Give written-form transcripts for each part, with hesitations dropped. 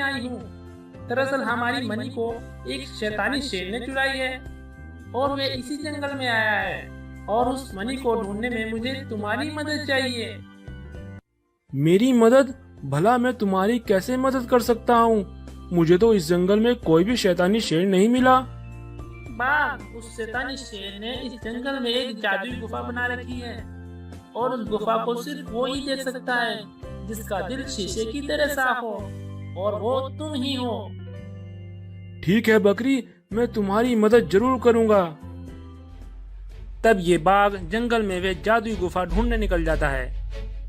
आई हूँ। दरअसल हमारी मनी को एक शैतानी शेर ने चुराई है और वे इसी जंगल में आया है और उस मनी को ढूंढने में मुझे तुम्हारी मदद चाहिए। मेरी मदद? भला मैं तुम्हारी कैसे मदद कर सकता हूँ? मुझे तो इस जंगल में कोई भी शैतानी शेर नहीं मिला। बाघ, उस शैतानी शेर ने इस जंगल में एक जादुई गुफा बना रखी है और उस गुफा को सिर्फ वो ही देख सकता है जिसका दिल शीशे की तरह साफ हो, और वो तुम ही हो। ठीक है बकरी, मैं तुम्हारी मदद जरूर करूंगा। तब ये बाघ जंगल में वे जादुई गुफा ढूंढने निकल जाता है।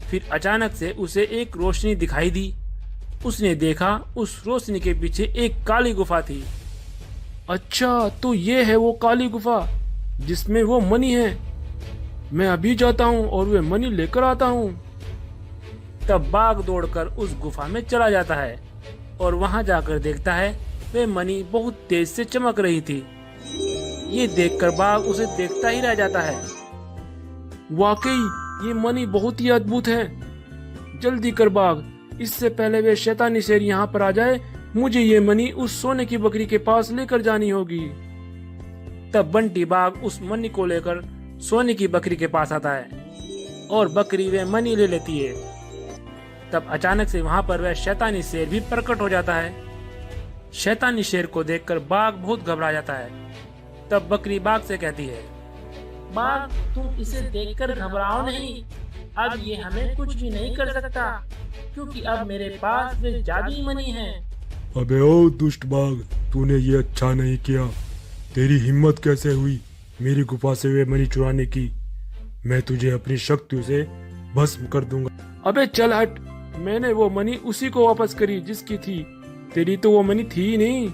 फिर अचानक से उसे एक रोशनी दिखाई दी। उसने देखा उस रोशनी के पीछे एक काली गुफा थी। अच्छा, तो ये है वो काली गुफा जिसमें वो मनी है। मैं अभी जाता हूँ और वे मनी लेकर आता हूँ। तब बाघ दौड़कर उस गुफा में चला जाता है और वहां जाकर देखता है वे मनी बहुत तेज से चमक रही थी। ये देखकर बाघ उसे देखता ही रह जाता है। वाकई ये मनी बहुत ही अद्भुत है। जल्दी कर बाघ, इससे पहले वे शैतानी शेर यहाँ पर आ जाए, मुझे ये मनी उस सोने की बकरी के पास लेकर जानी होगी। तब बंटी बाघ उस मनी को लेकर सोने की बकरी के पास आता है और बकरी वे मनी ले लेती है। तब अचानक से वहां पर वह शैतानी शेर भी प्रकट हो जाता है। शैतानी शेर को देखकर बाघ बहुत घबरा जाता है। तब बकरी बाघ से कहती है, बाघ, तुम इसे देखकर घबराओ नहीं। अब ये हमें कुछ भी नहीं कर सकता क्योंकि अब मेरे पास वे जादुई मनी है। अबे ओ दुष्ट बाघ, तूने ये अच्छा नहीं किया। तेरी हिम्मत कैसे हुई मेरी गुफा से वे मनी चुराने की? मैं तुझे अपनी शक्तियों से भस्म कर दूंगा। अबे चल हट, मैंने वो मनी उसी को वापस करी जिसकी थी। तेरी तो वो मनी थी ही नहीं।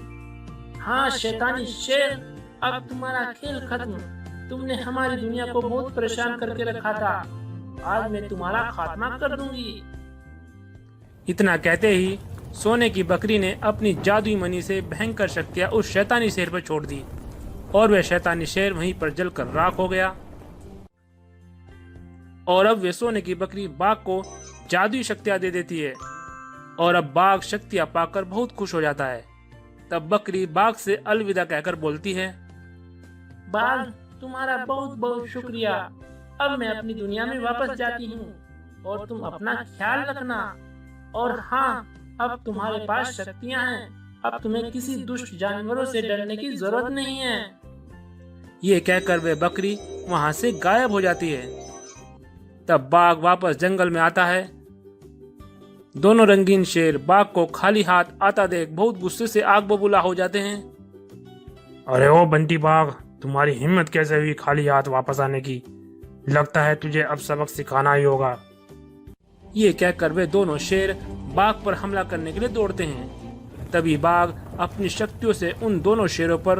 हाँ शैतानी शेर, अब तुम्हारा खेल खत्म। तुमने हमारी दुनिया को बहुत परेशान करके रखा था। आज मैं तुम्हारा खात्मा कर दूंगी। इतना कहते ही सोने की बकरी ने अपनी जादुई मनी से भयंकर शक्तियां उस शैतानी शेर पर छोड़ दी और वह शैतानी शेर वहीं पर जलकर राख हो गया। और अब वे सोने की बकरी बाघ को जादुई शक्तियां दे देती है और अब बाघ शक्तियां पाकर बहुत खुश हो जाता है। तब बकरी बाघ से अलविदा कहकर बोलती है, बाघ, तुम्हारा बहुत बहुत शुक्रिया। अब मैं अपनी दुनिया में वापस जाती हूँ और तुम अपना ख्याल रखना। और हाँ, अब तुम्हारे पास शक्तियाँ हैं। अब तुम्हें किसी दुष्ट जानवरों से डरने की जरूरत नहीं है। ये कहकर वे बकरी वहां से गायब हो जाती है। तब बाघ वापस जंगल में आता है। दोनों रंगीन शेर बाघ को खाली हाथ आता देख बहुत गुस्से से आग बबूला हो जाते हैं। अरे ओ बंटी बाघ, तुम्हारी हिम्मत कैसे हुई खाली हाथ वापस आने की? लगता है तुझे अब सबक सिखाना ही होगा। ये कहकर वे दोनों शेर बाघ पर हमला करने के लिए दौड़ते हैं। तभी बाघ अपनी शक्तियों से उन दोनों शेरों पर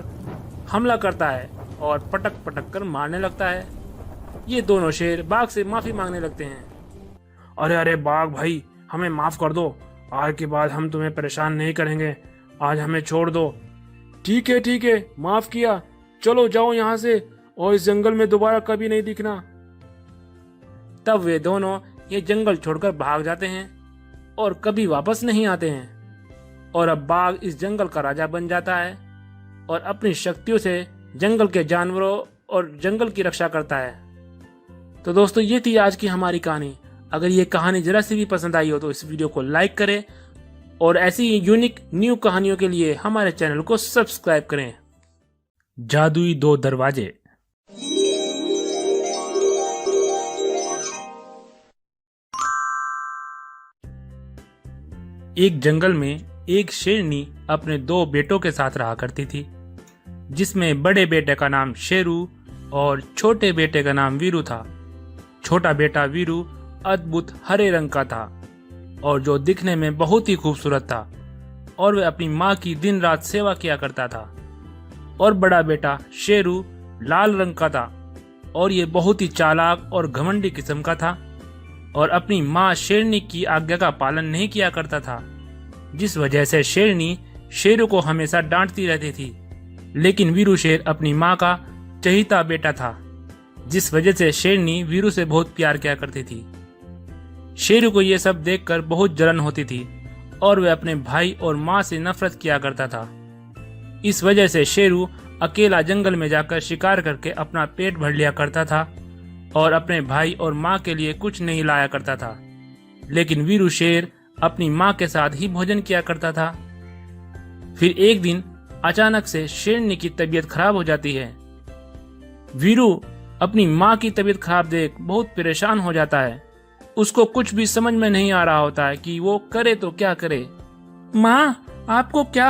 हमला करता है और पटक पटक कर मारने लगता है। ये दोनों शेर बाघ से माफी मांगने लगते हैं। अरे अरे बाघ भाई, हमें माफ कर दो। आज के बाद हम तुम्हें परेशान नहीं करेंगे। आज हमें छोड़ दो। ठीक है, माफ किया। चलो जाओ यहाँ से और इस जंगल में दोबारा कभी नहीं दिखना। तब वे दोनों ये जंगल छोड़कर भाग जाते हैं और कभी वापस नहीं आते हैं। और अब बाघ इस जंगल का राजा बन जाता है और अपनी शक्तियों से जंगल के जानवरों और जंगल की रक्षा करता है। तो दोस्तों, ये थी आज की हमारी कहानी। अगर ये कहानी जरा सी भी पसंद आई हो तो इस वीडियो को लाइक करें और ऐसी यूनिक न्यू कहानियों के लिए हमारे चैनल को सब्सक्राइब करें। जादुई दो दरवाजे। एक जंगल में एक शेरनी अपने दो बेटों के साथ रहा करती थी, जिसमें बड़े बेटे का नाम शेरू और छोटे बेटे का नाम वीरू था। छोटा बेटा वीरू अद्भुत हरे रंग का था और जो दिखने में बहुत ही खूबसूरत था और वह अपनी माँ की दिन रात सेवा किया करता था। और बड़ा बेटा शेरू लाल रंग का था और ये बहुत ही चालाक और घमंडी किस्म का था और अपनी माँ शेरनी की आज्ञा का पालन नहीं किया करता था, जिस वजह से शेरनी शेरू को हमेशा डांटती रहती थी। लेकिन वीरू शेर अपनी माँ का चहीता बेटा था, जिस वजह से शेरनी वीरू से बहुत प्यार किया करती थी। शेरू को यह सब देखकर बहुत जलन होती थी और वह अपने भाई और माँ से नफरत किया करता था। इस वजह से शेरू अकेला जंगल में जाकर शिकार करके अपना पेट भर लिया करता था और अपने भाई और माँ के लिए कुछ नहीं लाया करता था। लेकिन वीरू शेर अपनी माँ के साथ ही भोजन किया करता था। फिर एक दिन अचानक से शेरनी की तबीयत खराब हो जाती है। वीरू अपनी माँ की तबीयत खराब देख बहुत परेशान हो जाता है। उसको कुछ भी समझ में नहीं आ रहा होता है कि वो करे तो क्या करे। माँ, आपको क्या